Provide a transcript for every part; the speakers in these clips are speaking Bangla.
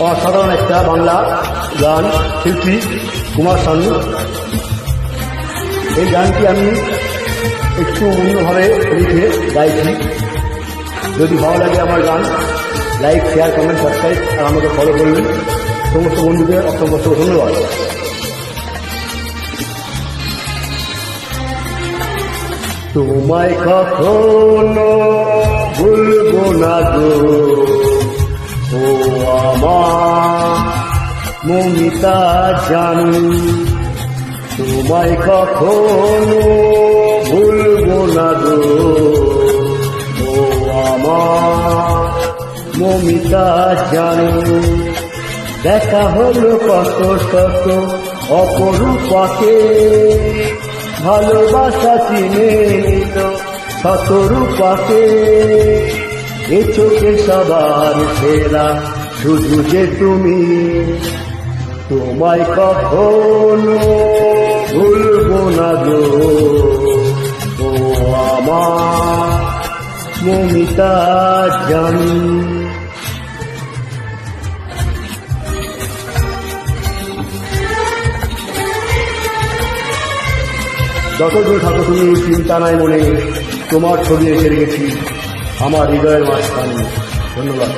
অসাধারণ একটা বাংলা গান শিল্পী কুমার শানু। এই গানটি আমি একটু অন্যভাবে লিখে গাইছি। যদি ভালো লাগে আমার গান, লাইক, শেয়ার, কমেন্ট, সাবস্ক্রাইব আর আমাকে ফলো করবেন। সমস্ত বন্ধুদের অসংখ্য ধন্যবাদ। তোমায় কখনো ভুলবো না গো, ও আমার মমিতা জানু। তোমায় কখনো ভুলবো না গো, ও আমার মমিতা জানু। দেখা হলো কত শত অপরূপাকে, ভালোবাসা চিনে নিল শত রূপাকে। এ চোখে সবার সেরা শুধু যে তুমি, তোমায় কখনো ভুলবো না গো, ও আমার মমিতা জানু। যতদূর থাকো তুমি চিন্তা নাই মনে, তোমার ছবি এসে রেখেছি আমার হৃদয়ের মাঝখানে। ধন্যবাদ।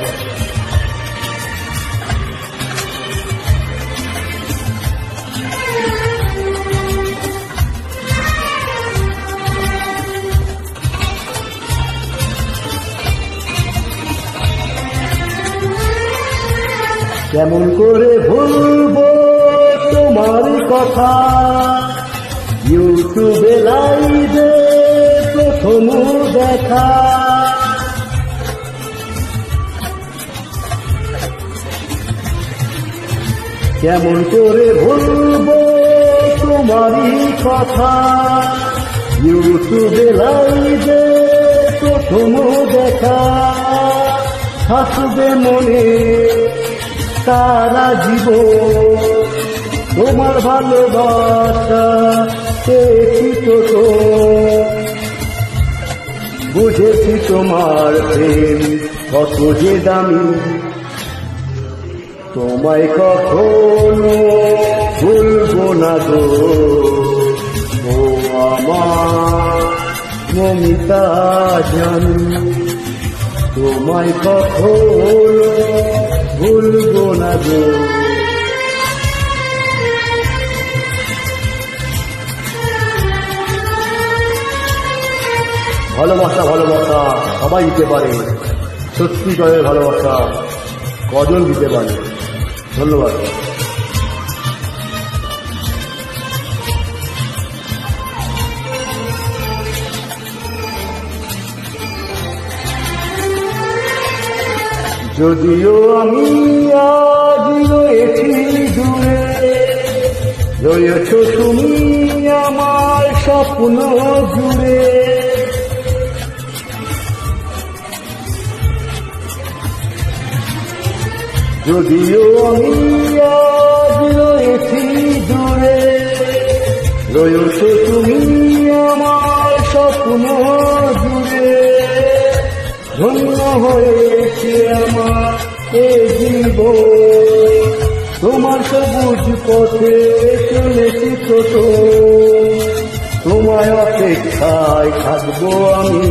কেমন করে ভুলবো তোমার কথা, ইউটিউবে লাইভে প্রথম দেখা। কেমন করে ভুলবো তোমারই কথা, ইউটিউবে লাইভে প্রথম দেখা। থাকবে মনে সারা জীবন তোমার ভালোবাসা পেয়েছি তো, বুঝেছি তোমার প্রেম কত যে দামি। তোমায় কখনো ভুলবো না গো, ও আমার মমিতা জানু। তোমায় কখনো ভুলবো না গো। ভালোবাসা ভালোবাসা সবাই দিতে পারে, সত্যিকারের ভালোবাসা কজন দিতে পারে। ধন্যবাদ। যদিও আমি আজ রয়েছি দূরে, রয়েছ তুমি আমার স্বপ্ন জুড়ে। যদিও আমি আজ রয়েছি দূরে, রয়েছ তুমি আমার স্বপ্ন জুড়ে। ধন্য হয়েছে আমার এ জীবন, তোমার সবুজ পথে চলেছি ছোট। তোমায় অপেক্ষায় থাকবো আমি,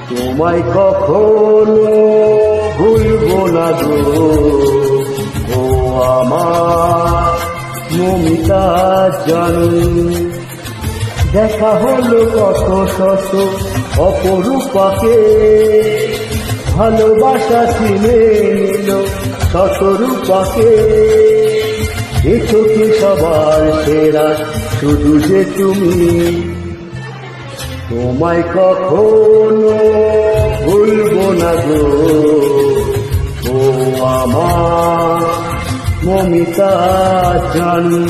তোমায় কখনো ভুলবো না গো, ও আমার মমিতা জানু। দেখা হলো কত শত অপরূপাকে, ভালোবাসা চিনে নিল শত রূপাকে। এ চোখে সবার সেরা শুধু যে তুমি, তোমায় কখনো ভুলবো না গো, ও আমার মমিতা জানু।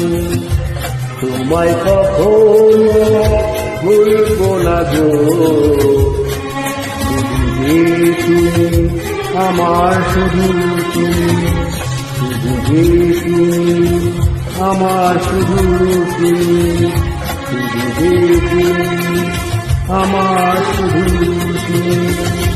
তোমায় কখনো ভুলবো না গো, শুধু তুমি আমার, শুধু তুমি, শুধু তুমি আমার, শুধু তুমি, শুধু তুমি আমার, শুধু তুমি।